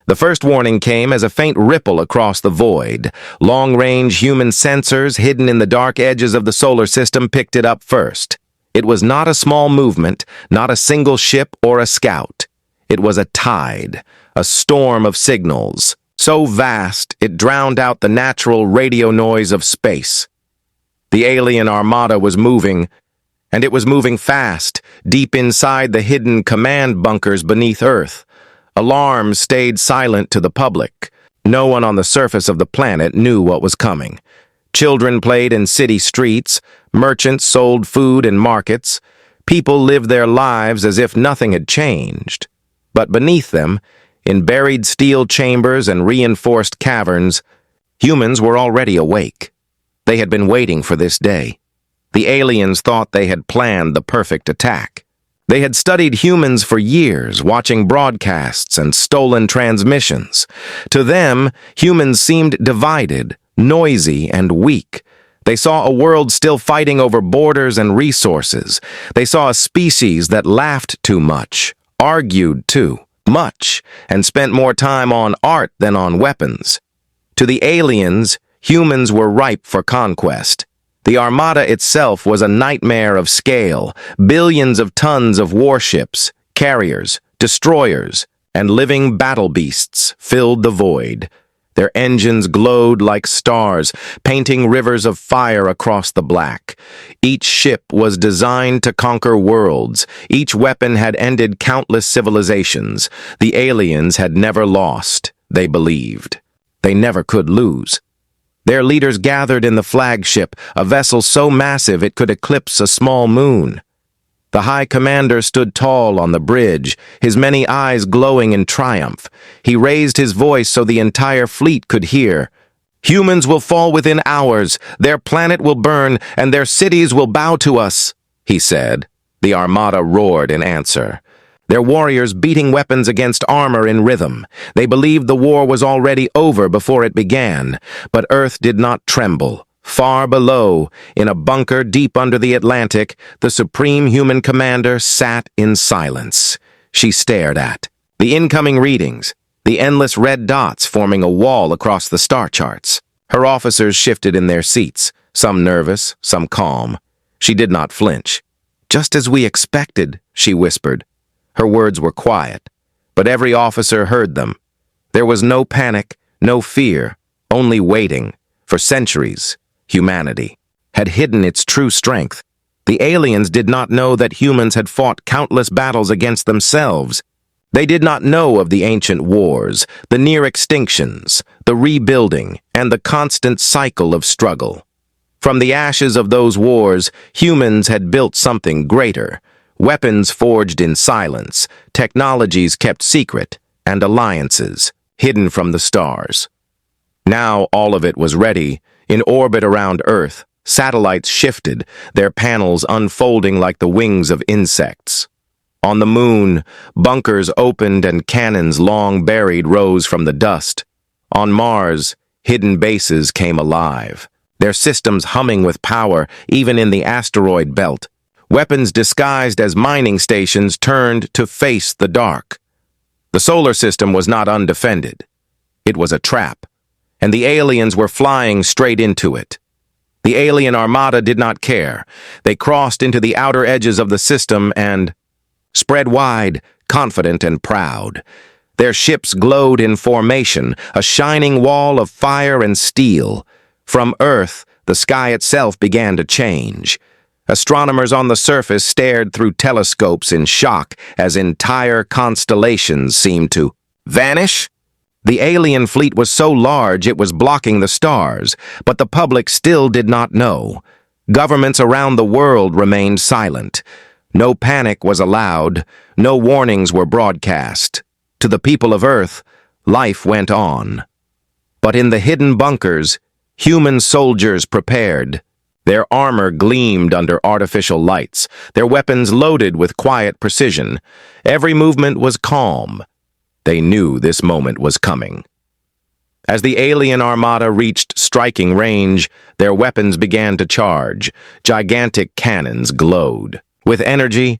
The first warning came as a faint ripple across the void. Long-range human sensors hidden in the dark edges of the solar system picked it up first. It was not a small movement, not a single ship or a scout. It was a tide, a storm of signals, so vast it drowned out the natural radio noise of space. The alien armada was moving, and it was moving fast, deep inside the hidden command bunkers beneath Earth. Alarms stayed silent to the public. No one on the surface of the planet knew what was coming. Children played in city streets, merchants sold food in markets, people lived their lives as if nothing had changed. But beneath them, in buried steel chambers and reinforced caverns, humans were already awake. They had been waiting for this day. The aliens thought they had planned the perfect attack. They had studied humans for years, watching broadcasts and stolen transmissions. To them, humans seemed divided, noisy, and weak. They saw a world still fighting over borders and resources. They saw a species that laughed too much, argued too much, and spent more time on art than on weapons. To the aliens, humans were ripe for conquest. The Armada itself was a nightmare of scale. Billions of tons of warships, carriers, destroyers, and living battle beasts filled the void. Their engines glowed like stars, painting rivers of fire across the black. Each ship was designed to conquer worlds. Each weapon had ended countless civilizations. The aliens had never lost, they believed. They never could lose. Their leaders gathered in the flagship, a vessel so massive it could eclipse a small moon. The High Commander stood tall on the bridge, his many eyes glowing in triumph. He raised his voice so the entire fleet could hear. "Humans will fall within hours, their planet will burn, and their cities will bow to us," he said. The Armada roared in answer. Their warriors beating weapons against armor in rhythm. They believed the war was already over before it began, but Earth did not tremble. Far below, in a bunker deep under the Atlantic, the supreme human commander sat in silence. She stared at the incoming readings, the endless red dots forming a wall across the star charts. Her officers shifted in their seats, some nervous, some calm. She did not flinch. "Just as we expected," she whispered. Her words were quiet, but every officer heard them. There was no panic, no fear, only waiting. For centuries, humanity had hidden its true strength. The aliens did not know that humans had fought countless battles against themselves. They did not know of the ancient wars, the near extinctions, the rebuilding, and the constant cycle of struggle. From the ashes of those wars, humans had built something greater. Weapons forged in silence, technologies kept secret, and alliances hidden from the stars. Now all of it was ready. In orbit around Earth, satellites shifted, their panels unfolding like the wings of insects. On the moon, bunkers opened and cannons long buried rose from the dust. On Mars, hidden bases came alive, their systems humming with power even in the asteroid belt. Weapons disguised as mining stations turned to face the dark. The solar system was not undefended. It was a trap, and the aliens were flying straight into it. The alien armada did not care. They crossed into the outer edges of the system and spread wide, confident and proud. Their ships glowed in formation, a shining wall of fire and steel. From Earth, the sky itself began to change. Astronomers on the surface stared through telescopes in shock as entire constellations seemed to vanish. The alien fleet was so large it was blocking the stars, but the public still did not know. Governments around the world remained silent. No panic was allowed, no warnings were broadcast. To the people of Earth, life went on. But in the hidden bunkers, human soldiers prepared. Their armor gleamed under artificial lights, their weapons loaded with quiet precision. Every movement was calm. They knew this moment was coming. As the alien armada reached striking range, their weapons began to charge. Gigantic cannons glowed. With energy,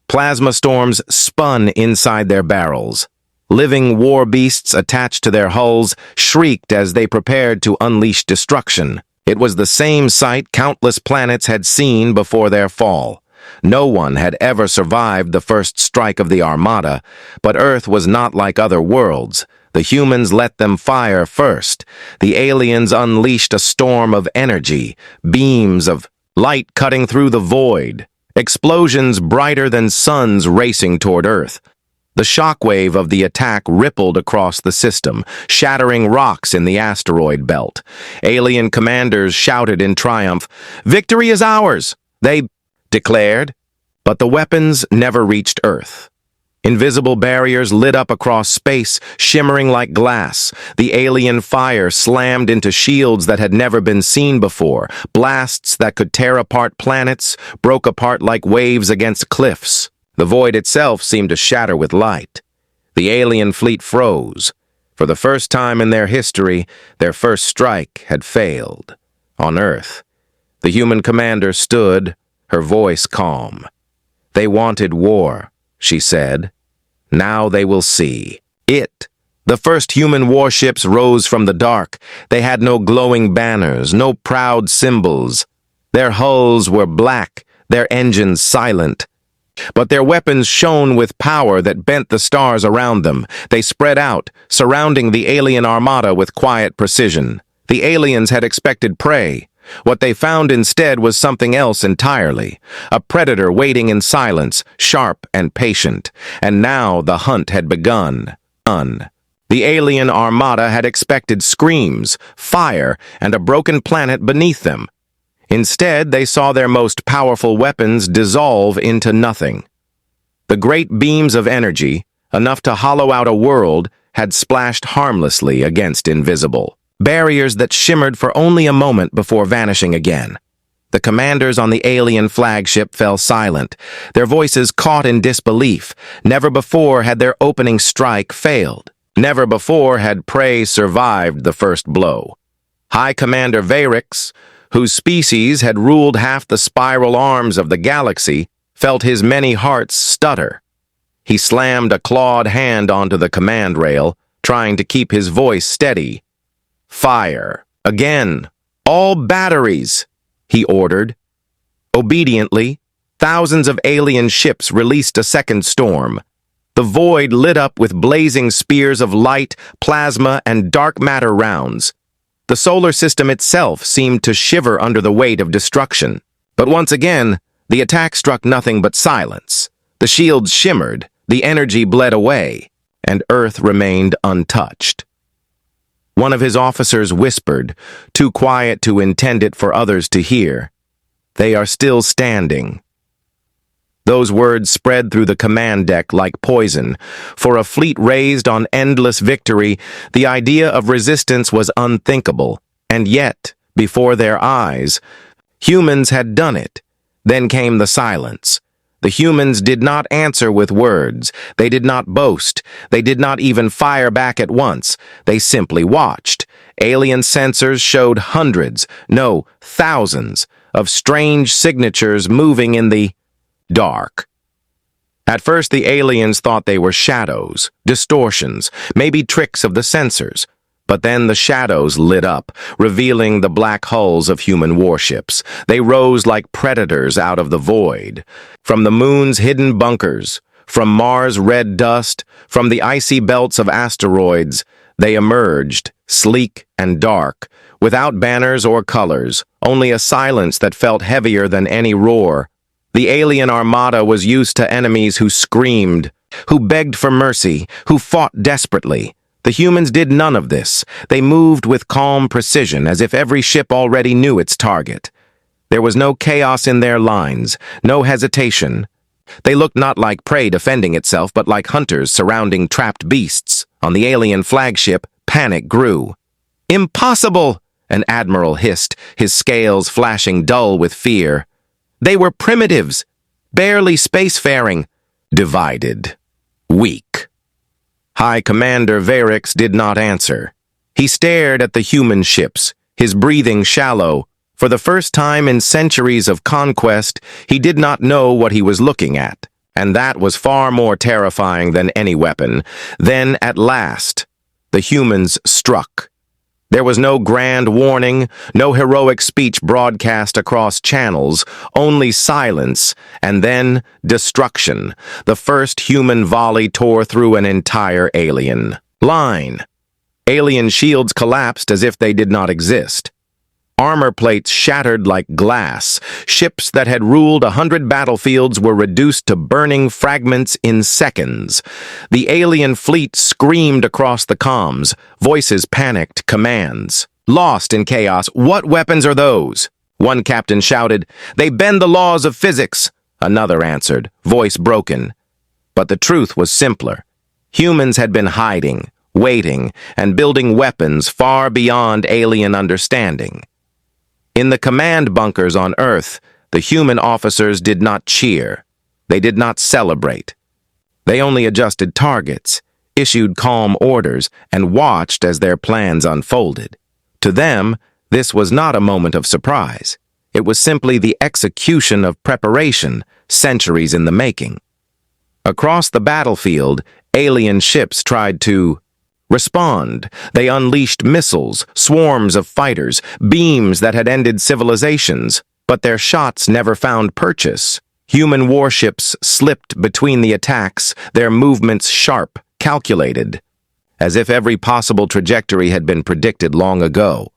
plasma storms spun inside their barrels. Living war beasts attached to their hulls shrieked as they prepared to unleash destruction. It was the same sight countless planets had seen before their fall. No one had ever survived the first strike of the Armada, but Earth was not like other worlds. The humans let them fire first. The aliens unleashed a storm of energy, beams of light cutting through the void, explosions brighter than suns racing toward Earth. The shockwave of the attack rippled across the system, shattering rocks in the asteroid belt. Alien commanders shouted in triumph, "Victory is ours!" They declared, but the weapons never reached Earth. Invisible barriers lit up across space, shimmering like glass. The alien fire slammed into shields that had never been seen before. Blasts that could tear apart planets broke apart like waves against cliffs. The void itself seemed to shatter with light. The alien fleet froze. For the first time in their history, their first strike had failed. On Earth, the human commander stood, her voice calm. "They wanted war," she said. "Now they will see it." The first human warships rose from the dark. They had no glowing banners, no proud symbols. Their hulls were black, their engines silent. But their weapons shone with power that bent the stars around them. They spread out, surrounding the alien armada with quiet precision. The aliens had expected prey. What they found instead was something else entirely. A predator waiting in silence, sharp and patient. And now the hunt had begun. The alien armada had expected screams, fire, and a broken planet beneath them. Instead, they saw their most powerful weapons dissolve into nothing. The great beams of energy, enough to hollow out a world, had splashed harmlessly against invisible barriers that shimmered for only a moment before vanishing again. The commanders on the alien flagship fell silent, their voices caught in disbelief. Never before had their opening strike failed. Never before had prey survived the first blow. High Commander Varix, whose species had ruled half the spiral arms of the galaxy, felt his many hearts stutter. He slammed a clawed hand onto the command rail, trying to keep his voice steady. "Fire! Again! All batteries!" he ordered. Obediently, thousands of alien ships released a second storm. The void lit up with blazing spears of light, plasma, and dark matter rounds. The solar system itself seemed to shiver under the weight of destruction. But once again, the attack struck nothing but silence. The shields shimmered, the energy bled away, and Earth remained untouched. One of his officers whispered, too quiet to intend it for others to hear, "They are still standing." Those words spread through the command deck like poison. For a fleet raised on endless victory, the idea of resistance was unthinkable. And yet, before their eyes, humans had done it. Then came the silence. The humans did not answer with words. They did not boast. They did not even fire back at once. They simply watched. Alien sensors showed hundreds, no, thousands, of strange signatures moving in the dark. At first, the aliens thought they were shadows, distortions, maybe tricks of the sensors. But then the shadows lit up, revealing the black hulls of human warships. They rose like predators out of the void. From the moon's hidden bunkers, from Mars' red dust, from the icy belts of asteroids, they emerged, sleek and dark, without banners or colors, only a silence that felt heavier than any roar. The alien armada was used to enemies who screamed, who begged for mercy, who fought desperately. The humans did none of this. They moved with calm precision, as if every ship already knew its target. There was no chaos in their lines, no hesitation. They looked not like prey defending itself, but like hunters surrounding trapped beasts. On the alien flagship, panic grew. "Impossible!" an admiral hissed, his scales flashing dull with fear. They were primitives, barely spacefaring, divided, weak. High Commander Varix did not answer. He stared at the human ships, his breathing shallow. For the first time in centuries of conquest, he did not know what he was looking at. And that was far more terrifying than any weapon. Then, at last, the humans struck. There was no grand warning, no heroic speech broadcast across channels, only silence, and then destruction. The first human volley tore through an entire alien line. Alien shields collapsed as if they did not exist. Armor plates shattered like glass. Ships that had ruled 100 battlefields were reduced to burning fragments in seconds. The alien fleet screamed across the comms. Voices panicked commands. Lost in chaos, "What weapons are those?" One captain shouted, "They bend the laws of physics." Another answered, voice broken. But the truth was simpler. Humans had been hiding, waiting, and building weapons far beyond alien understanding. In the command bunkers on Earth, the human officers did not cheer. They did not celebrate. They only adjusted targets, issued calm orders, and watched as their plans unfolded. To them, this was not a moment of surprise. It was simply the execution of preparation, centuries in the making. Across the battlefield, alien ships tried to respond. They unleashed missiles, swarms of fighters, beams that had ended civilizations, but their shots never found purchase. Human warships slipped between the attacks, their movements sharp, calculated, as if every possible trajectory had been predicted long ago.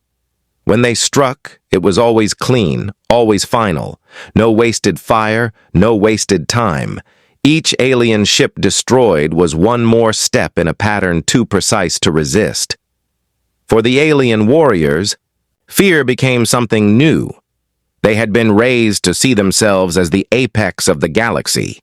When they struck, it was always clean, always final. No wasted fire, no wasted time. Each alien ship destroyed was one more step in a pattern too precise to resist. For the alien warriors, fear became something new. They had been raised to see themselves as the apex of the galaxy.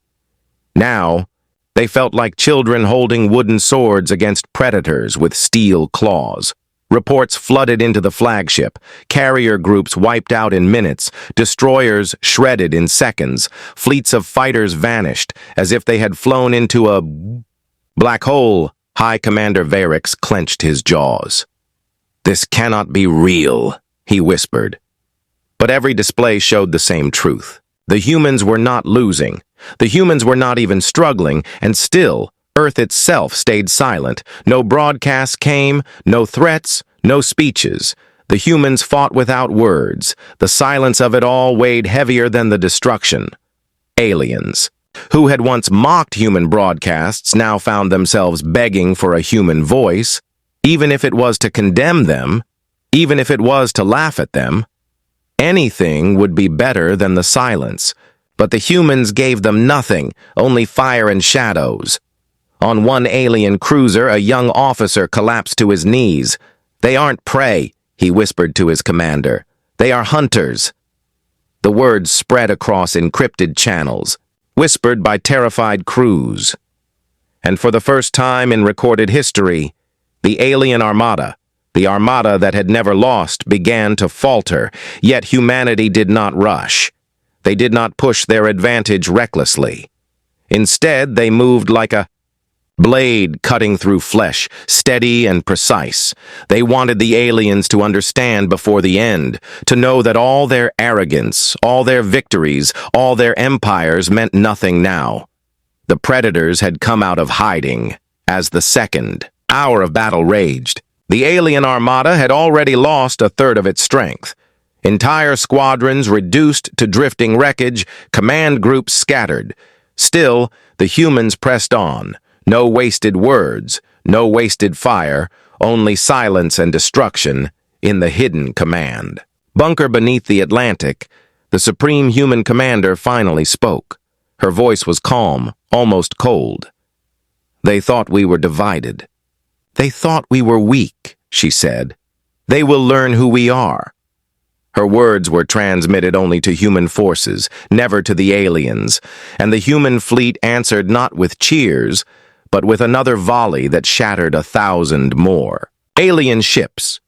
Now, they felt like children holding wooden swords against predators with steel claws. Reports flooded into the flagship, carrier groups wiped out in minutes, destroyers shredded in seconds, fleets of fighters vanished as if they had flown into a black hole. High Commander Varix clenched his jaws. "This cannot be real," he whispered. But every display showed the same truth. The humans were not losing. The humans were not even struggling, and still, Earth itself stayed silent. No broadcasts came, no threats, no speeches. The humans fought without words. The silence of it all weighed heavier than the destruction. Aliens, who had once mocked human broadcasts, now found themselves begging for a human voice, even if it was to condemn them, even if it was to laugh at them. Anything would be better than the silence. But the humans gave them nothing, only fire and shadows. On one alien cruiser, a young officer collapsed to his knees. "They aren't prey," he whispered to his commander. "They are hunters." The words spread across encrypted channels, whispered by terrified crews. And for the first time in recorded history, the alien Armada, the Armada that had never lost, began to falter, yet humanity did not rush. They did not push their advantage recklessly. Instead, they moved like a blade cutting through flesh, steady and precise. They wanted the aliens to understand before the end, to know that all their arrogance, all their victories, all their empires meant nothing now. The predators had come out of hiding as the second hour of battle raged. The alien Armada had already lost a third of its strength. Entire squadrons reduced to drifting wreckage, command groups scattered. Still, the humans pressed on. No wasted words, no wasted fire, only silence and destruction in the hidden command. Bunker beneath the Atlantic, the supreme human commander finally spoke. Her voice was calm, almost cold. "They thought we were divided. They thought we were weak," she said. "They will learn who we are." Her words were transmitted only to human forces, never to the aliens, and the human fleet answered not with cheers, but with another volley that shattered 1,000 more. Alien ships.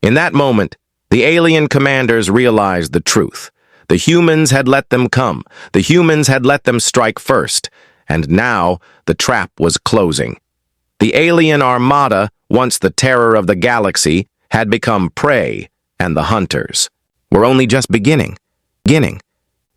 In that moment, the alien commanders realized the truth. The humans had let them come. The humans had let them strike first. And now, the trap was closing. The alien Armada, once the terror of the galaxy, had become prey, and the hunters were only just beginning.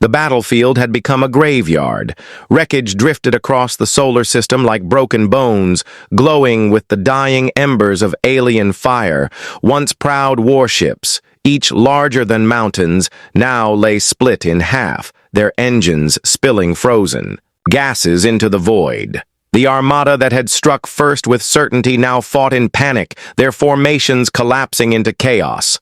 The battlefield had become a graveyard. Wreckage drifted across the solar system like broken bones, glowing with the dying embers of alien fire. Once proud warships, each larger than mountains, now lay split in half, their engines spilling frozen gases into the void. The armada that had struck first with certainty now fought in panic, their formations collapsing into chaos.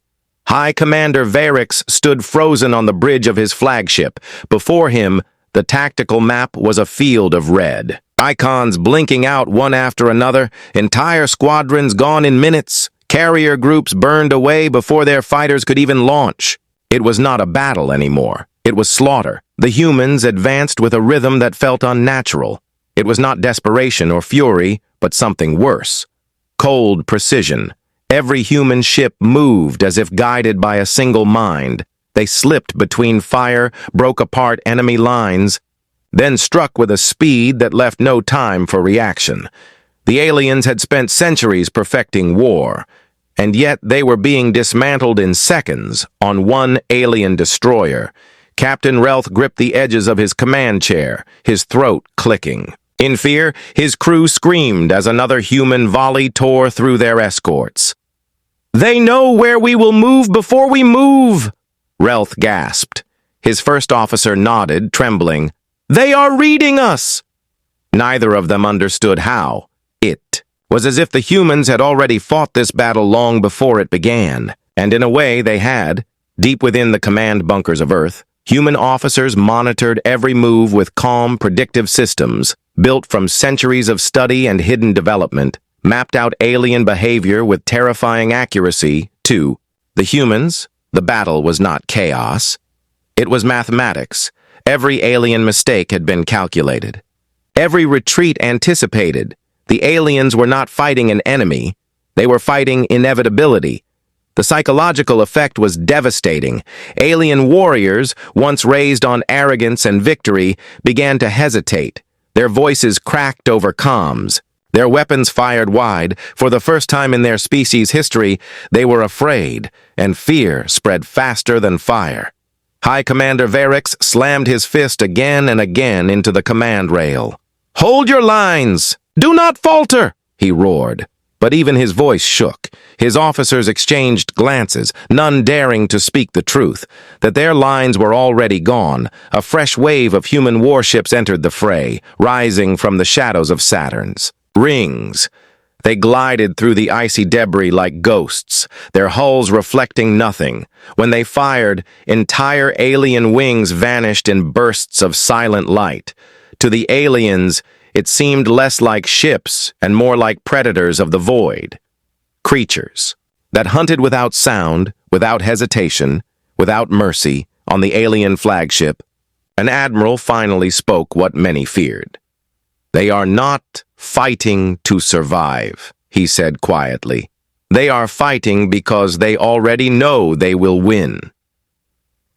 High Commander Varix stood frozen on the bridge of his flagship. Before him, the tactical map was a field of red. Icons blinking out one after another, entire squadrons gone in minutes, carrier groups burned away before their fighters could even launch. It was not a battle anymore. It was slaughter. The humans advanced with a rhythm that felt unnatural. It was not desperation or fury, but something worse. Cold precision. Every human ship moved as if guided by a single mind. They slipped between fire, broke apart enemy lines, then struck with a speed that left no time for reaction. The aliens had spent centuries perfecting war, and yet they were being dismantled in seconds on one alien destroyer. Captain Relth gripped the edges of his command chair, his throat clicking. In fear, his crew screamed as another human volley tore through their escorts. "They know where we will move before we move!" Relth gasped. His first officer nodded, trembling. "They are reading us!" Neither of them understood how. It was as if the humans had already fought this battle long before it began, and in a way they had. Deep within the command bunkers of Earth, human officers monitored every move with calm, predictive systems, built from centuries of study and hidden development, mapped out alien behavior with terrifying accuracy, too. The humans, the battle was not chaos. It was mathematics. Every alien mistake had been calculated. Every retreat anticipated. The aliens were not fighting an enemy. They were fighting inevitability. The psychological effect was devastating. Alien warriors, once raised on arrogance and victory, began to hesitate. Their voices cracked over comms. Their weapons fired wide. For the first time in their species' history, they were afraid, and fear spread faster than fire. High Commander Varix slammed his fist again and again into the command rail. "Hold your lines! Do not falter!" he roared. But even his voice shook. His officers exchanged glances, none daring to speak the truth, that their lines were already gone. A fresh wave of human warships entered the fray, rising from the shadows of Saturn's rings. They glided through the icy debris like ghosts, their hulls reflecting nothing. When they fired, entire alien wings vanished in bursts of silent light. To the aliens, it seemed less like ships and more like predators of the void. Creatures that hunted without sound, without hesitation, without mercy, on the alien flagship. An admiral finally spoke what many feared. "They are not fighting to survive," he said quietly. "They are fighting because they already know they will win."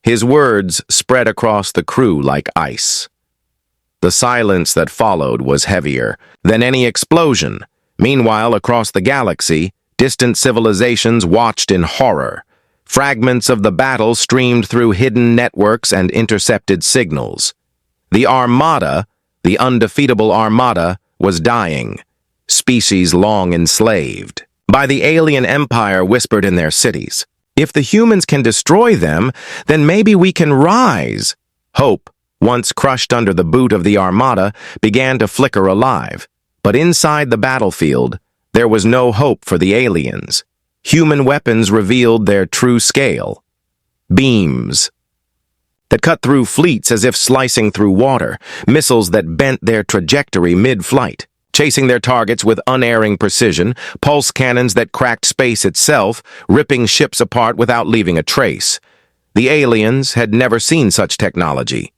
His words spread across the crew like ice. The silence that followed was heavier than any explosion. Meanwhile, across the galaxy, distant civilizations watched in horror. Fragments of the battle streamed through hidden networks and intercepted signals. The Armada, the undefeatable Armada, was dying. Species long enslaved by the alien empire whispered in their cities. If the humans can destroy them, then maybe we can rise. Hope, once crushed under the boot of the Armada, began to flicker alive. But inside the battlefield, there was no hope for the aliens. Human weapons revealed their true scale. Beams that cut through fleets as if slicing through water, missiles that bent their trajectory mid-flight, chasing their targets with unerring precision, pulse cannons that cracked space itself, ripping ships apart without leaving a trace. The aliens had never seen such technology.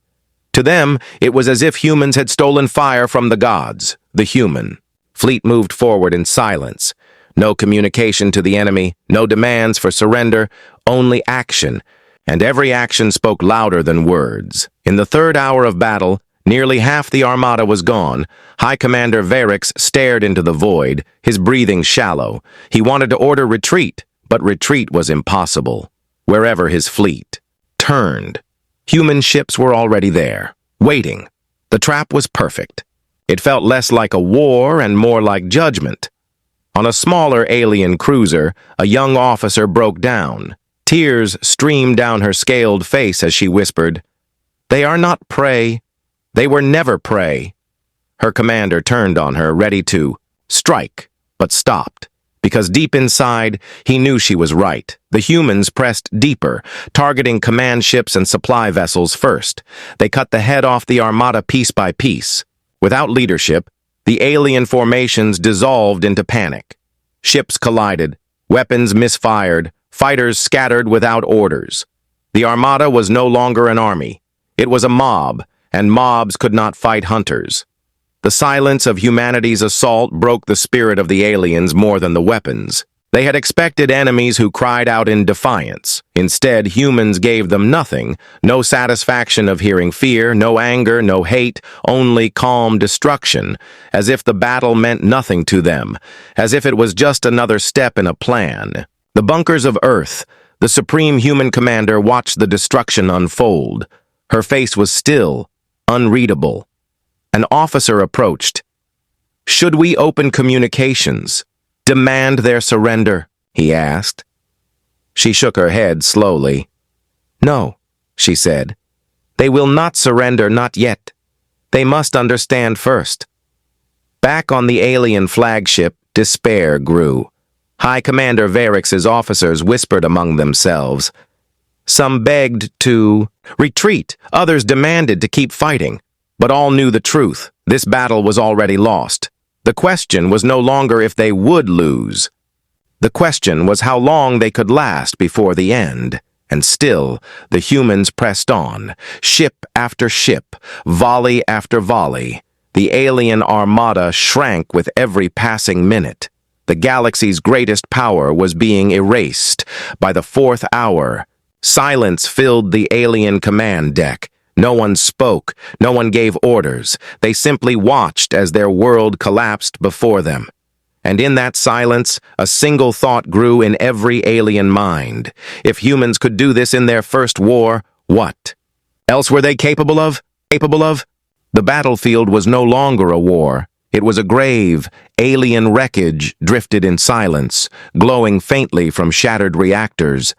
To them, it was as if humans had stolen fire from the gods. The human fleet moved forward in silence. No communication to the enemy, no demands for surrender, only action. And every action spoke louder than words. In the third hour of battle, nearly half the Armada was gone. High Commander Varix stared into the void, his breathing shallow. He wanted to order retreat, but retreat was impossible. Wherever his fleet turned, Human ships were already there, waiting. The trap was perfect. It felt less like a war and more like judgment. On a smaller alien cruiser, a young officer broke down. Tears streamed down her scaled face as she whispered, "They are not prey. They were never prey." Her commander turned on her, ready to strike, but stopped. Because deep inside, he knew she was right. The humans pressed deeper, targeting command ships and supply vessels first. They cut the head off the Armada piece by piece. Without leadership, the alien formations dissolved into panic. Ships collided, weapons misfired, fighters scattered without orders. The Armada was no longer an army. It was a mob, and mobs could not fight hunters. The silence of humanity's assault broke the spirit of the aliens more than the weapons. They had expected enemies who cried out in defiance. Instead, humans gave them nothing, no satisfaction of hearing fear, no anger, no hate, only calm destruction, as if the battle meant nothing to them, as if it was just another step in a plan. The bunkers of Earth, the supreme human commander watched the destruction unfold. Her face was still, unreadable. An officer approached. "Should we open communications? Demand their surrender?" he asked. She shook her head slowly. "No," she said. "They will not surrender, not yet. They must understand first." Back on the alien flagship, despair grew. High Commander Varrix's officers whispered among themselves. Some begged to retreat, others demanded to keep fighting. But all knew the truth. This battle was already lost. The question was no longer if they would lose. The question was how long they could last before the end. And still, the humans pressed on, ship after ship, volley after volley. The alien armada shrank with every passing minute. The galaxy's greatest power was being erased. By the fourth hour, silence filled the alien command deck. No one spoke, no one gave orders. They simply watched as their world collapsed before them. And in that silence, a single thought grew in every alien mind. If humans could do this in their first war, what else were they capable of? The battlefield was no longer a war. It was a grave, alien wreckage drifted in silence, glowing faintly from shattered reactors.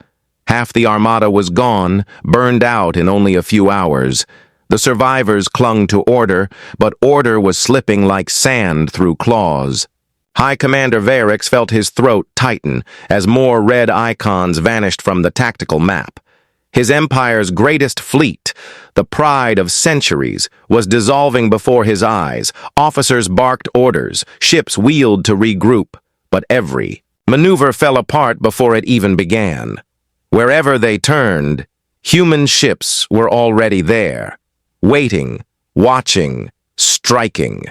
Half the Armada was gone, burned out in only a few hours. The survivors clung to order, but order was slipping like sand through claws. High Commander Varrix felt his throat tighten as more red icons vanished from the tactical map. His empire's greatest fleet, the pride of centuries, was dissolving before his eyes. Officers barked orders, ships wheeled to regroup, but every maneuver fell apart before it even began. Wherever they turned, human ships were already there, waiting, watching, striking.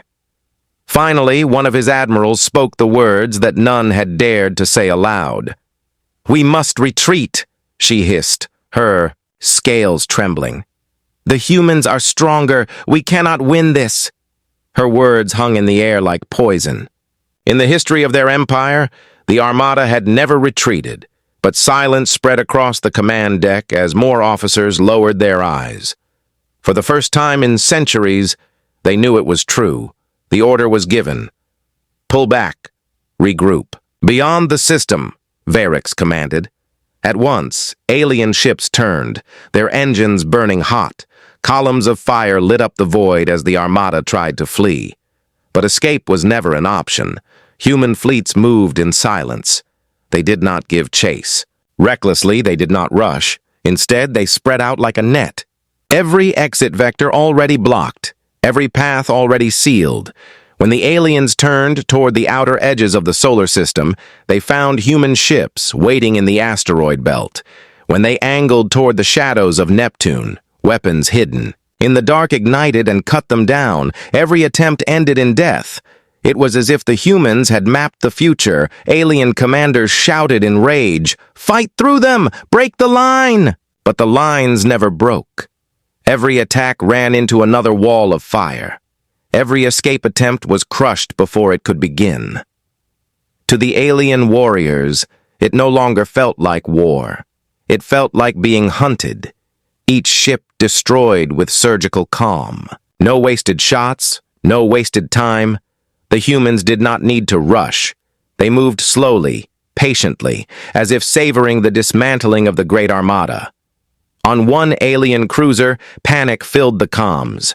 Finally, one of his admirals spoke the words that none had dared to say aloud. "We must retreat," she hissed, her scales trembling. "The humans are stronger. We cannot win this." Her words hung in the air like poison. In the history of their empire, the Armada had never retreated. But silence spread across the command deck as more officers lowered their eyes. For the first time in centuries, they knew it was true. The order was given. "Pull back. Regroup." "Beyond the system," Varrix commanded. At once, alien ships turned, their engines burning hot. Columns of fire lit up the void as the Armada tried to flee. But escape was never an option. Human fleets moved in silence. They did not give chase. Recklessly, they did not rush. Instead, they spread out like a net. Every exit vector already blocked, every path already sealed. When the aliens turned toward the outer edges of the solar system, they found human ships waiting in the asteroid belt. When they angled toward the shadows of Neptune, weapons hidden. In the dark ignited and cut them down. Every attempt ended in death. It was as if the humans had mapped the future. Alien commanders shouted in rage, "Fight through them! Break the line!" But the lines never broke. Every attack ran into another wall of fire. Every escape attempt was crushed before it could begin. To the alien warriors, it no longer felt like war. It felt like being hunted. Each ship destroyed with surgical calm. No wasted shots, no wasted time. The humans did not need to rush. They moved slowly, patiently, as if savoring the dismantling of the Great Armada. On one alien cruiser, panic filled the comms.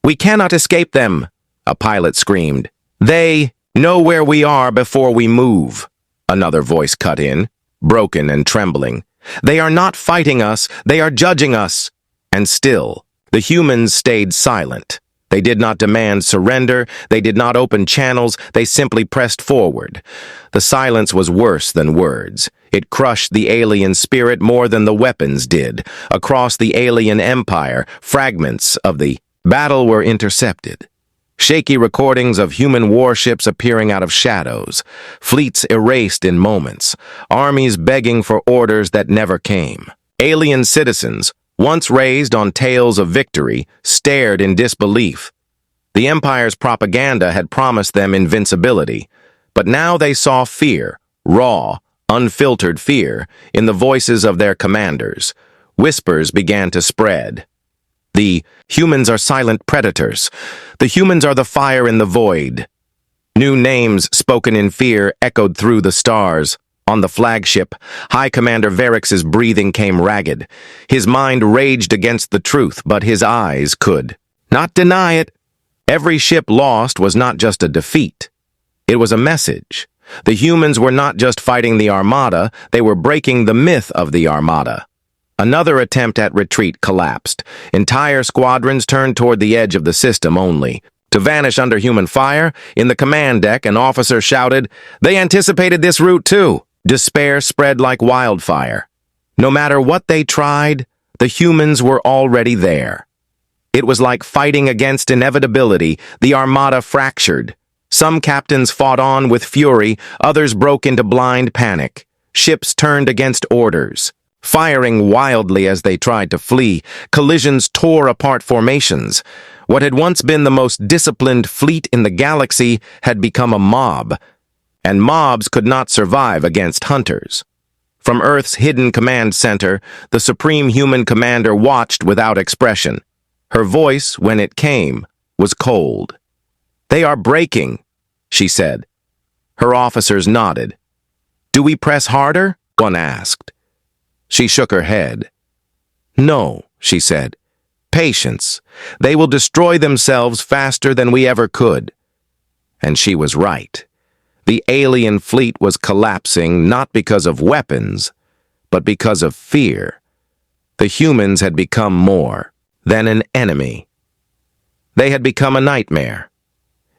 "We cannot escape them," a pilot screamed. "They know where we are before we move," another voice cut in, broken and trembling. "They are not fighting us, they are judging us." And still, the humans stayed silent. They did not demand surrender, they did not open channels, they simply pressed forward. The silence was worse than words. It crushed the alien spirit more than the weapons did. Across the alien empire, fragments of the battle were intercepted. Shaky recordings of human warships appearing out of shadows, fleets erased in moments, armies begging for orders that never came. Alien citizens, once raised on tales of victory, stared in disbelief. The Empire's propaganda had promised them invincibility, but now they saw fear, raw, unfiltered fear, in the voices of their commanders. Whispers began to spread. The humans are silent predators. The humans are the fire in the void. New names spoken in fear echoed through the stars. On the flagship, High Commander Varrix's breathing came ragged. His mind raged against the truth, but his eyes could not deny it. Every ship lost was not just a defeat. It was a message. The humans were not just fighting the Armada, they were breaking the myth of the Armada. Another attempt at retreat collapsed. Entire squadrons turned toward the edge of the system only to vanish under human fire. In the command deck, an officer shouted, "They anticipated this route too." Despair spread like wildfire. No matter what they tried, the humans were already there. It was like fighting against inevitability. The Armada fractured. Some captains fought on with fury, others broke into blind panic. Ships turned against orders, firing wildly as they tried to flee. Collisions tore apart formations. What had once been the most disciplined fleet in the galaxy had become a mob, and mobs could not survive against hunters. From Earth's hidden command center, the supreme human commander watched without expression. Her voice, when it came, was cold. "They are breaking," she said. Her officers nodded. "Do we press harder?" one asked. She shook her head. "No," she said. "Patience. They will destroy themselves faster than we ever could." And she was right. The alien fleet was collapsing not because of weapons, but because of fear. The humans had become more than an enemy. They had become a nightmare.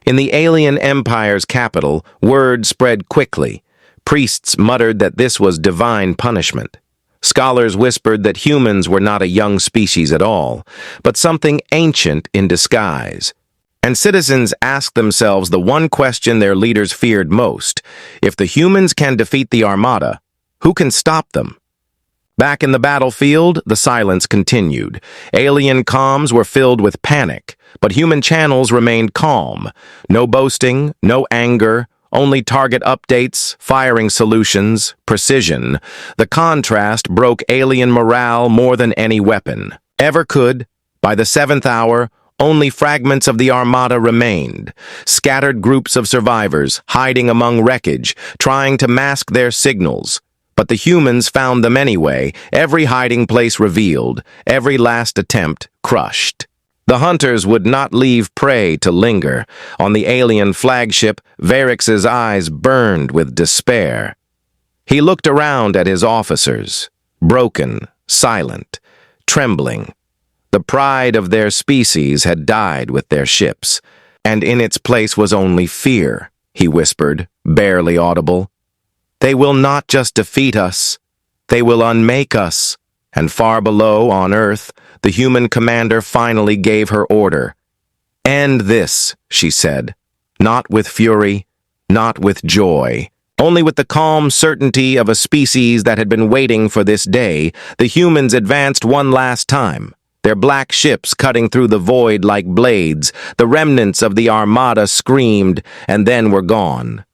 In the alien empire's capital, word spread quickly. Priests muttered that this was divine punishment. Scholars whispered that humans were not a young species at all, but something ancient in disguise. And citizens asked themselves the one question their leaders feared most: if the humans can defeat the Armada, who can stop them? Back in the battlefield, the silence continued. Alien comms were filled with panic, but human channels remained calm. No boasting, no anger, only target updates, firing solutions, precision. The contrast broke alien morale more than any weapon ever could. By the 7th hour, only fragments of the Armada remained, scattered groups of survivors hiding among wreckage, trying to mask their signals. But the humans found them anyway, every hiding place revealed, every last attempt crushed. The hunters would not leave prey to linger. On the alien flagship, Varrix's eyes burned with despair. He looked around at his officers, broken, silent, trembling. The pride of their species had died with their ships, and in its place was only fear, he whispered, barely audible. "They will not just defeat us, they will unmake us." And far below, on Earth, the human commander finally gave her order. "End this," she said, not with fury, not with joy, only with the calm certainty of a species that had been waiting for this day. The humans advanced one last time, their black ships cutting through the void like blades. The remnants of the Armada screamed and then were gone.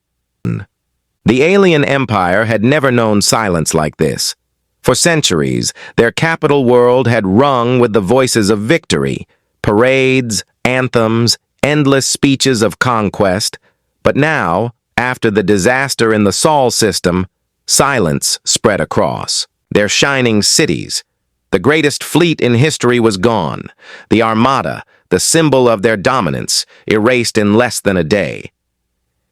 The alien empire had never known silence like this. For centuries, their capital world had rung with the voices of victory, parades, anthems, endless speeches of conquest. But now, after the disaster in the Sol system, silence spread across. Their shining cities. The greatest fleet in history was gone. The Armada, the symbol of their dominance, erased in less than a day.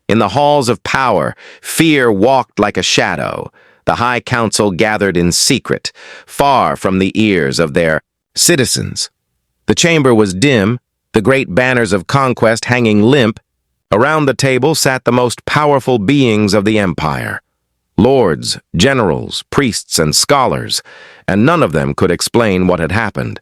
In the halls of power, fear walked like a shadow. The High Council gathered in secret, far from the ears of their citizens. The chamber was dim, the great banners of conquest hanging limp. Around the table sat the most powerful beings of the empire. Lords, generals, priests, and scholars, and none of them could explain what had happened.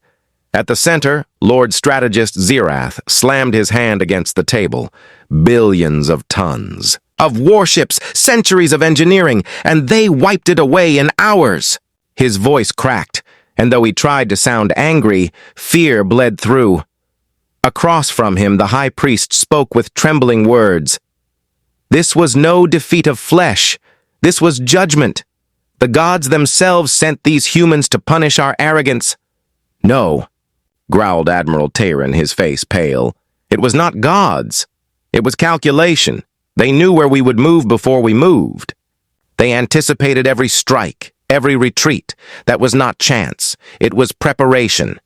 At the center, Lord Strategist Zerath slammed his hand against the table. Billions of tons of warships, centuries of engineering, and they wiped it away in hours. His voice cracked, and though he tried to sound angry, fear bled through. Across from him, the high priest spoke with trembling words. This was no defeat of flesh. This was judgment. The gods themselves sent these humans to punish our arrogance. No, growled Admiral Tayron, his face pale. It was not gods. It was calculation. They knew where we would move before we moved. They anticipated every strike, every retreat. That was not chance. It was preparation.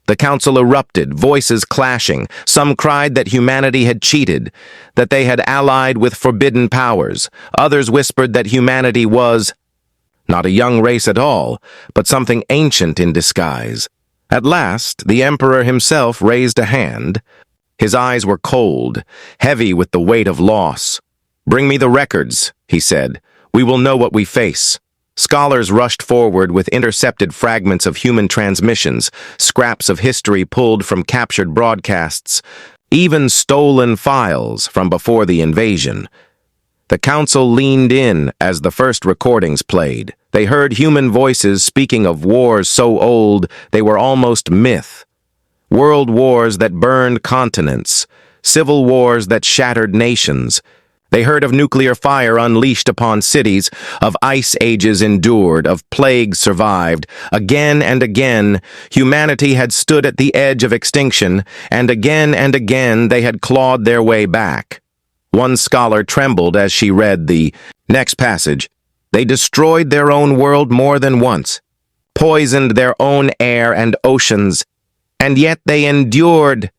The council erupted, voices clashing. Some cried that humanity had cheated, that they had allied with forbidden powers. Others whispered that humanity was not a young race at all, but something ancient in disguise. At last, the Emperor himself raised a hand. His eyes were cold, heavy with the weight of loss. "Bring me the records," he said. "We will know what we face." Scholars rushed forward with intercepted fragments of human transmissions, scraps of history pulled from captured broadcasts, even stolen files from before the invasion. The council leaned in as the first recordings played. They heard human voices speaking of wars so old they were almost myth. World wars that burned continents, civil wars that shattered nations. They heard of nuclear fire unleashed upon cities, of ice ages endured, of plagues survived. Again and again, humanity had stood at the edge of extinction, and again they had clawed their way back. One scholar trembled as she read the next passage. They destroyed their own world more than once, poisoned their own air and oceans, and yet they endured.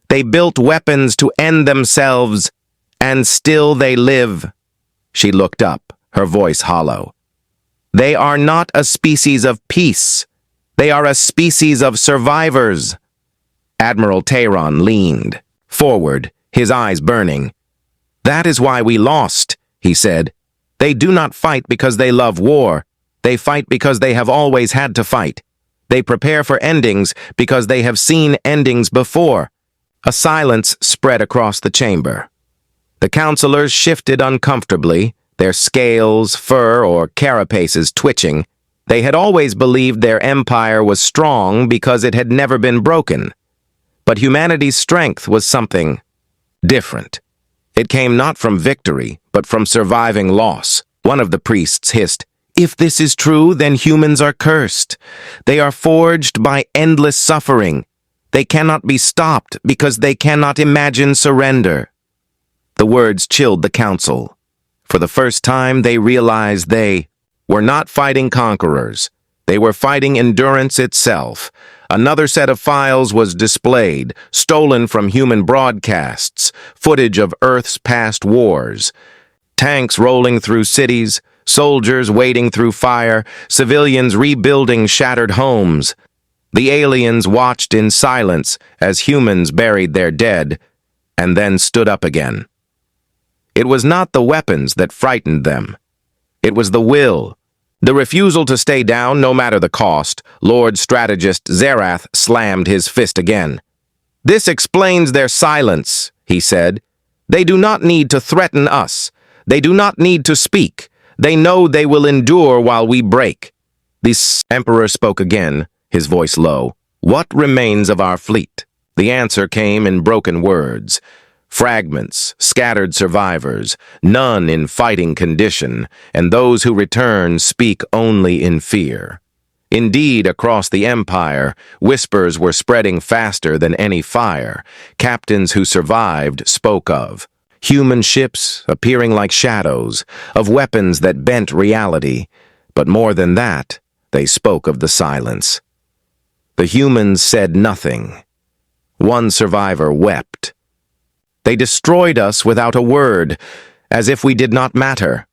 They built weapons to end themselves, and still they live. She looked up, her voice hollow. They are not a species of peace. They are a species of survivors. Admiral Tayron leaned forward, his eyes burning. That is why we lost, he said. They do not fight because they love war. They fight because they have always had to fight. They prepare for endings because they have seen endings before. A silence spread across the chamber. The counselors shifted uncomfortably, their scales, fur, or carapaces twitching. They had always believed their empire was strong because it had never been broken. But humanity's strength was something different. It came not from victory, but from surviving loss. One of the priests hissed, "If this is true, then humans are cursed. They are forged by endless suffering. They cannot be stopped because they cannot imagine surrender." The words chilled the council. For the first time, they realized they were not fighting conquerors. They were fighting endurance itself. Another set of files was displayed, stolen from human broadcasts, footage of Earth's past wars. Tanks rolling through cities, soldiers wading through fire, civilians rebuilding shattered homes. The aliens watched in silence as humans buried their dead, and then stood up again. It was not the weapons that frightened them. It was the will. The refusal to stay down, no matter the cost. Lord Strategist Zerath slammed his fist again. "This explains their silence," he said. "They do not need to threaten us. They do not need to speak. They know they will endure while we break." The Emperor spoke again, his voice low. "What remains of our fleet?" The answer came in broken words. Fragments, scattered survivors, none in fighting condition, and those who return speak only in fear. Indeed, across the Empire, whispers were spreading faster than any fire. Captains who survived spoke of human ships appearing like shadows, of weapons that bent reality. But more than that, they spoke of the silence. The humans said nothing. One survivor wept. They destroyed us without a word, as if we did not matter.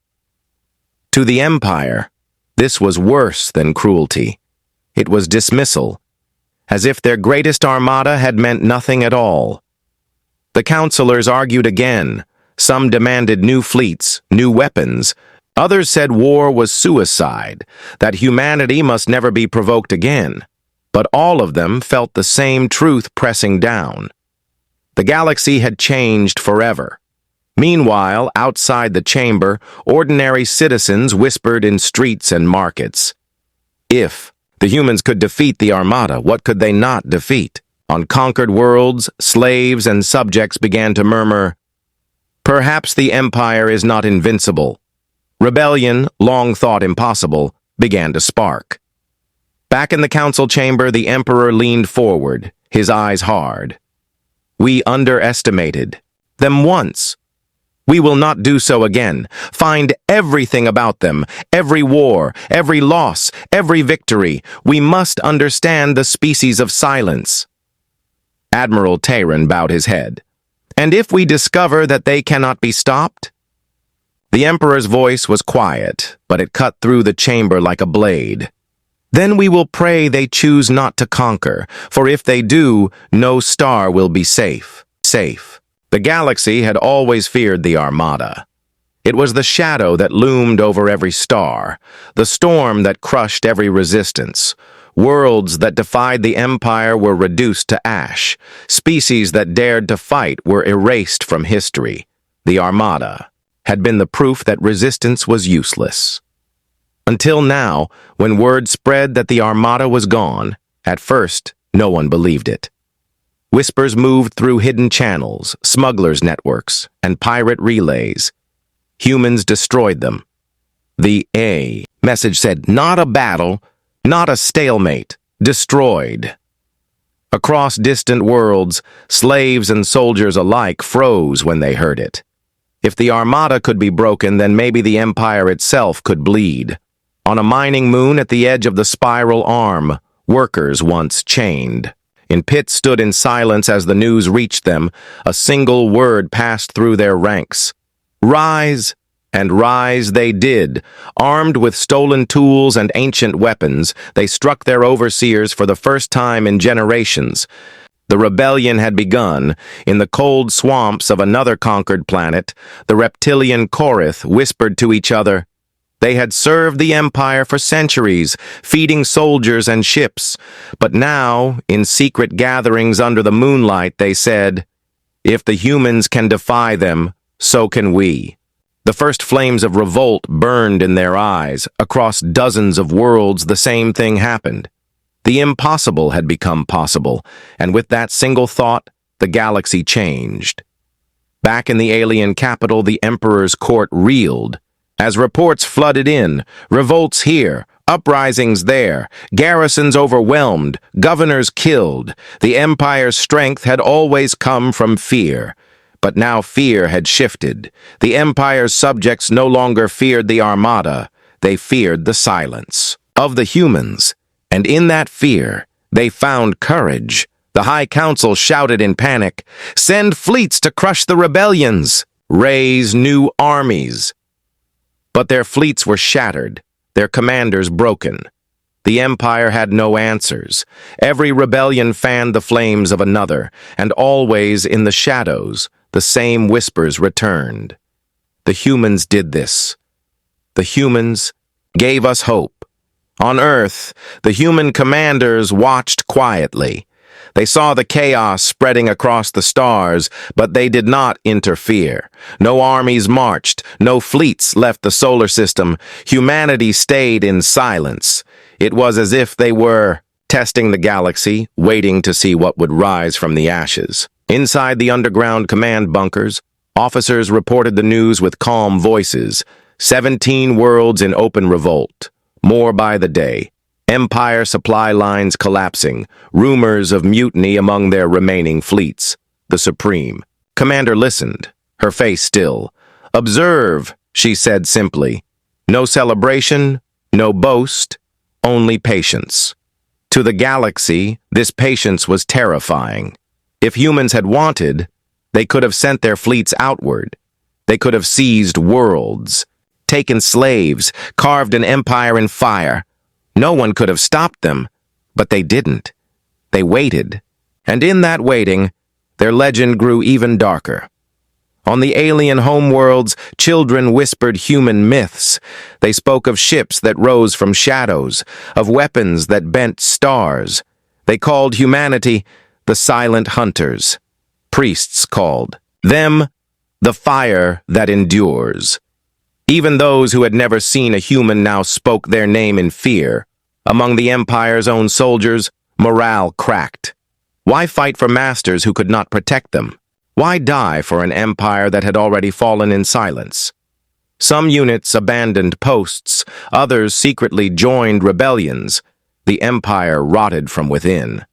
To the Empire, this was worse than cruelty. It was dismissal, as if their greatest armada had meant nothing at all. The counselors argued again. Some demanded new fleets, new weapons. Others said war was suicide, that humanity must never be provoked again. But all of them felt the same truth pressing down. The galaxy had changed forever. Meanwhile, outside the chamber, ordinary citizens whispered in streets and markets. If the humans could defeat the Armada, what could they not defeat? On conquered worlds, slaves and subjects began to murmur, "Perhaps the Empire is not invincible." Rebellion, long thought impossible, began to spark. Back in the council chamber, the Emperor leaned forward, his eyes hard. "We underestimated them once. We will not do so again. Find everything about them, every war, every loss, every victory. We must understand the species of silence." Admiral Tayron bowed his head. "And if we discover that they cannot be stopped?" The Emperor's voice was quiet, but it cut through the chamber like a blade. "Then we will pray they choose not to conquer, for if they do, no star will be safe." The galaxy had always feared the Armada. It was the shadow that loomed over every star, the storm that crushed every resistance. Worlds that defied the Empire were reduced to ash. Species that dared to fight were erased from history. The Armada had been the proof that resistance was useless. Until now, when word spread that the Armada was gone, at first, no one believed it. Whispers moved through hidden channels, smugglers' networks, and pirate relays. Humans destroyed them. The A message said, not a battle, not a stalemate, destroyed. Across distant worlds, slaves and soldiers alike froze when they heard it. If the Armada could be broken, then maybe the Empire itself could bleed. On a mining moon at the edge of the spiral arm, workers once chained. In pits stood in silence as the news reached them. A single word passed through their ranks. Rise, and rise they did. Armed with stolen tools and ancient weapons, they struck their overseers for the first time in generations. The rebellion had begun. In the cold swamps of another conquered planet, the reptilian Korith whispered to each other. They had served the Empire for centuries, feeding soldiers and ships. But now, in secret gatherings under the moonlight, they said, "If the humans can defy them, so can we." The first flames of revolt burned in their eyes. Across dozens of worlds, the same thing happened. The impossible had become possible, and with that single thought, the galaxy changed. Back in the alien capital, the Emperor's court reeled. As reports flooded in, revolts here, uprisings there, garrisons overwhelmed, governors killed. The Empire's strength had always come from fear. But now fear had shifted. The Empire's subjects no longer feared the Armada. They feared the silence of the humans. And in that fear, they found courage. The High Council shouted in panic, "Send fleets to crush the rebellions! Raise new armies!" But their fleets were shattered, their commanders broken. The Empire had no answers. Every rebellion fanned the flames of another, and always in the shadows, the same whispers returned. The humans did this. The humans gave us hope. On Earth, the human commanders watched quietly. They saw the chaos spreading across the stars, but they did not interfere. No armies marched, no fleets left the solar system. Humanity stayed in silence. It was as if they were testing the galaxy, waiting to see what would rise from the ashes. Inside the underground command bunkers, officers reported the news with calm voices. 17 worlds in open revolt, more by the day. Empire supply lines collapsing, rumors of mutiny among their remaining fleets. The Supreme Commander listened, her face still. "Observe," she said simply. "No celebration, no boast, only patience." To the galaxy, this patience was terrifying. If humans had wanted, they could have sent their fleets outward. They could have seized worlds, taken slaves, carved an empire in fire. No one could have stopped them, but they didn't. They waited, and in that waiting, their legend grew even darker. On the alien homeworlds, children whispered human myths. They spoke of ships that rose from shadows, of weapons that bent stars. They called humanity the silent hunters. Priests called them the fire that endures. Even those who had never seen a human now spoke their name in fear. Among the Empire's own soldiers, morale cracked. Why fight for masters who could not protect them? Why die for an empire that had already fallen in silence? Some units abandoned posts, others secretly joined rebellions. The empire rotted from within.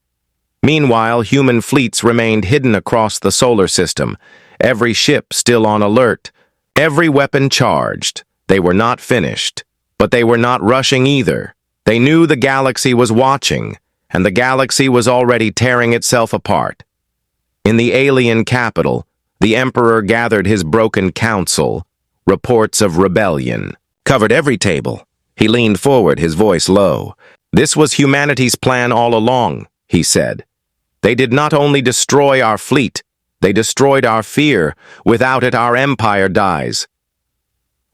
Meanwhile, human fleets remained hidden across the solar system, every ship still on alert, every weapon charged. They were not finished, but they were not rushing either. They knew the galaxy was watching, and the galaxy was already tearing itself apart. In the alien capital, the Emperor gathered his broken council. Reports of rebellion covered every table. He leaned forward, his voice low. "This was humanity's plan all along," he said. "They did not only destroy our fleet, they destroyed our fear. Without it, our empire dies."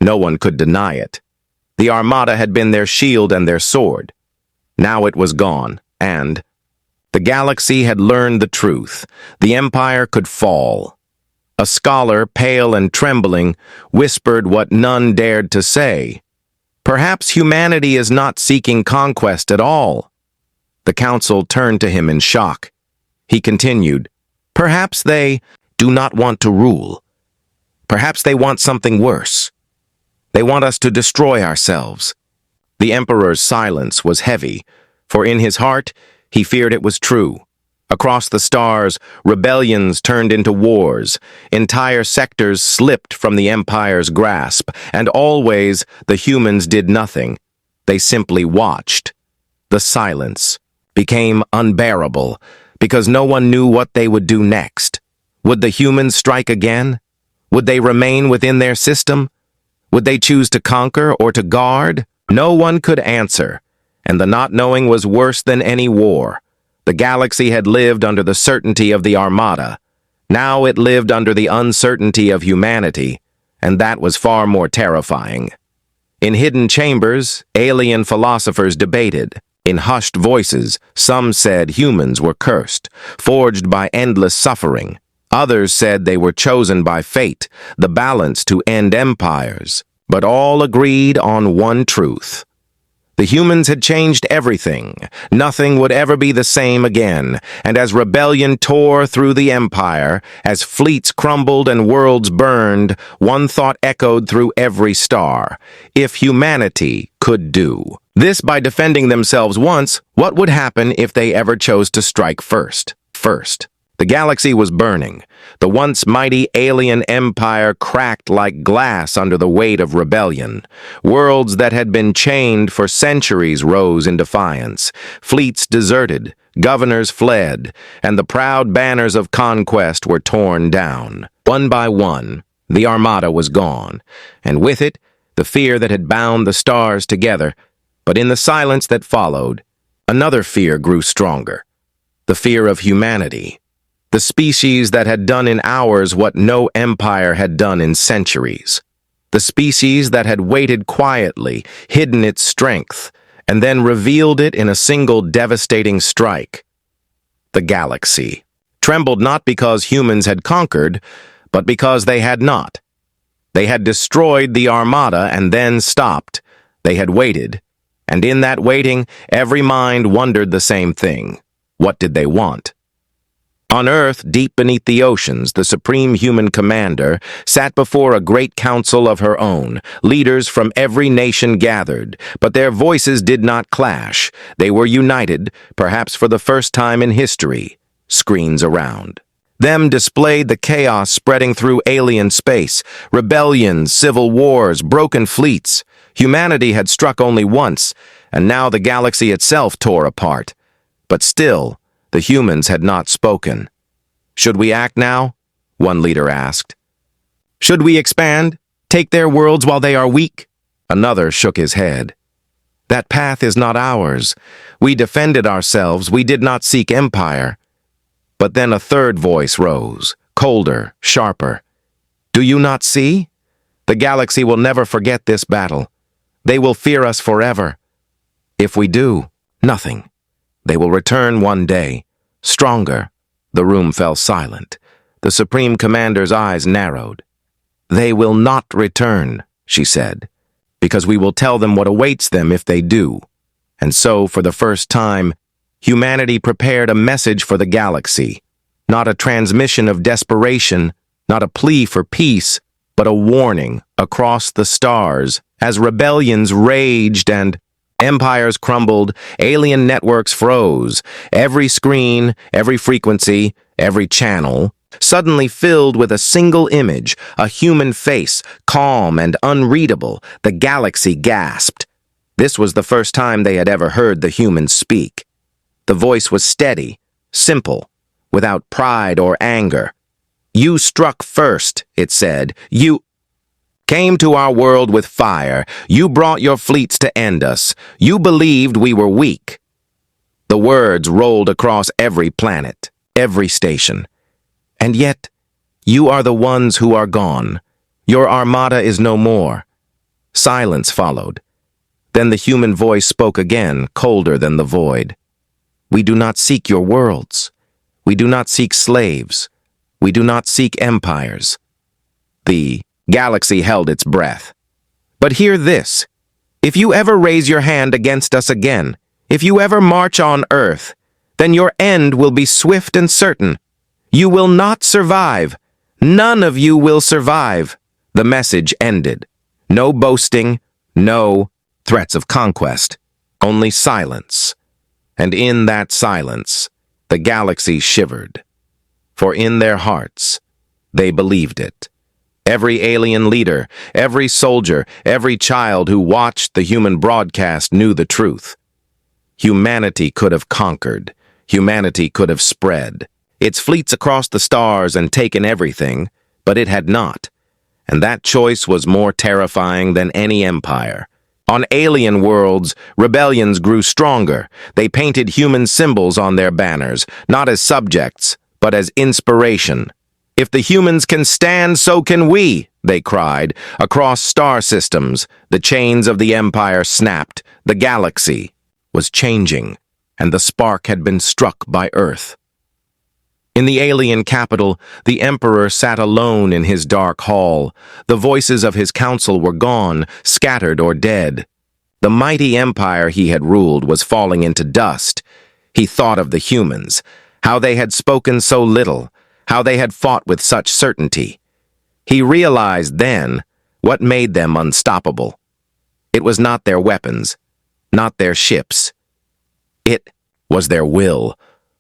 No one could deny it. The Armada had been their shield and their sword. Now it was gone, and the galaxy had learned the truth. The empire could fall. A scholar, pale and trembling, whispered what none dared to say. "Perhaps humanity is not seeking conquest at all." The council turned to him in shock. He continued, "Perhaps they do not want to rule. Perhaps they want something worse. They want us to destroy ourselves." The Emperor's silence was heavy, for in his heart, he feared it was true. Across the stars, rebellions turned into wars. Entire sectors slipped from the Empire's grasp, and always the humans did nothing. They simply watched. The silence became unbearable, because no one knew what they would do next. Would the humans strike again? Would they remain within their system? Would they choose to conquer or to guard? No one could answer, and the not knowing was worse than any war. The galaxy had lived under the certainty of the Armada. Now it lived under the uncertainty of humanity, and that was far more terrifying. In hidden chambers, alien philosophers debated. In hushed voices, some said humans were cursed, forged by endless suffering. Others said they were chosen by fate, the balance to end empires. But all agreed on one truth. The humans had changed everything. Nothing would ever be the same again. And as rebellion tore through the empire, as fleets crumbled and worlds burned, one thought echoed through every star. If humanity could do this by defending themselves once, what would happen if they ever chose to strike first? The galaxy was burning. The once mighty alien empire cracked like glass under the weight of rebellion. Worlds that had been chained for centuries rose in defiance. Fleets deserted, governors fled, and the proud banners of conquest were torn down. One by one, the Armada was gone, and with it, the fear that had bound the stars together. But in the silence that followed, another fear grew stronger. The fear of humanity. The species that had done in hours what no empire had done in centuries. The species that had waited quietly, hidden its strength, and then revealed it in a single devastating strike. The galaxy trembled not because humans had conquered, but because they had not. They had destroyed the Armada and then stopped. They had waited, and in that waiting, every mind wondered the same thing. What did they want? On Earth, deep beneath the oceans, the supreme human commander sat before a great council of her own. Leaders from every nation gathered, but their voices did not clash. They were united, perhaps for the first time in history. Screens around them displayed the chaos spreading through alien space, rebellions, civil wars, broken fleets. Humanity had struck only once, and now the galaxy itself tore apart. But still, the humans had not spoken. Should we act now? One leader asked. Should we expand? Take their worlds while they are weak? Another shook his head. That path is not ours. We defended ourselves. We did not seek empire. But then a third voice rose, colder, sharper. Do you not see? The galaxy will never forget this battle. They will fear us forever. If we do, nothing. They will return one day, stronger. The room fell silent. The Supreme Commander's eyes narrowed. They will not return, she said, because we will tell them what awaits them if they do. And so, for the first time, humanity prepared a message for the galaxy, not a transmission of desperation, not a plea for peace, but a warning across the stars as rebellions raged and empires crumbled, alien networks froze. Every screen, every frequency, every channel, suddenly filled with a single image, a human face, calm and unreadable. The galaxy gasped. This was the first time they had ever heard the humans speak. The voice was steady, simple, without pride or anger. You struck first, it said. You came to our world with fire. You brought your fleets to end us. You believed we were weak. The words rolled across every planet, every station. And yet, you are the ones who are gone. Your armada is no more. Silence followed. Then the human voice spoke again, colder than the void. We do not seek your worlds. We do not seek slaves. We do not seek empires. The galaxy held its breath. But hear this. If you ever raise your hand against us again, if you ever march on Earth, then your end will be swift and certain. You will not survive. None of you will survive. The message ended. No boasting, no threats of conquest, only silence. And in that silence, the galaxy shivered. For in their hearts, they believed it. Every alien leader, every soldier, every child who watched the human broadcast knew the truth. Humanity could have conquered. Humanity could have spread its fleets across the stars and taken everything, but it had not. And that choice was more terrifying than any empire. On alien worlds, rebellions grew stronger. They painted human symbols on their banners, not as subjects, but as inspiration. If the humans can stand, so can we, they cried. Across star systems, the chains of the empire snapped. The galaxy was changing, and the spark had been struck by Earth. In the alien capital, the Emperor sat alone in his dark hall. The voices of his council were gone, scattered or dead. The mighty empire he had ruled was falling into dust. He thought of the humans, how they had spoken so little, how they had fought with such certainty. He realized then what made them unstoppable. It was not their weapons, not their ships. It was their will.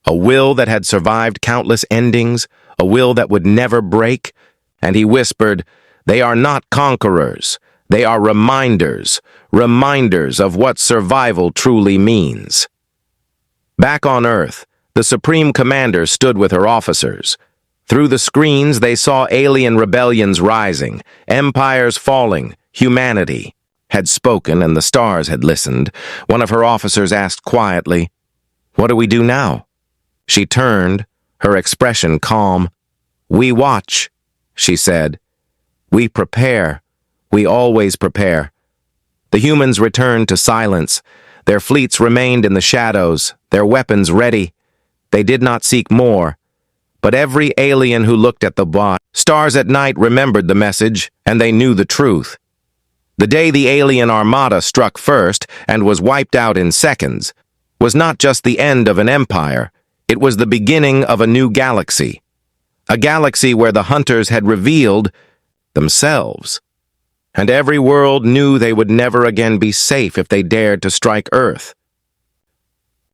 A will that had survived countless endings, a will that would never break. And he whispered, "They are not conquerors. They are reminders, reminders of what survival truly means." Back on Earth, the Supreme Commander stood with her officers. Through the screens, they saw alien rebellions rising, empires falling. Humanity had spoken, and the stars had listened. One of her officers asked quietly, "What do we do now?" She turned, her expression calm. "We watch," she said. "We prepare. We always prepare." The humans returned to silence. Their fleets remained in the shadows, their weapons ready. They did not seek more. But every alien who looked at the stars at night remembered the message, and they knew the truth. The day the alien armada struck first and was wiped out in seconds was not just the end of an empire. It was the beginning of a new galaxy. A galaxy where the hunters had revealed themselves. And every world knew they would never again be safe if they dared to strike Earth.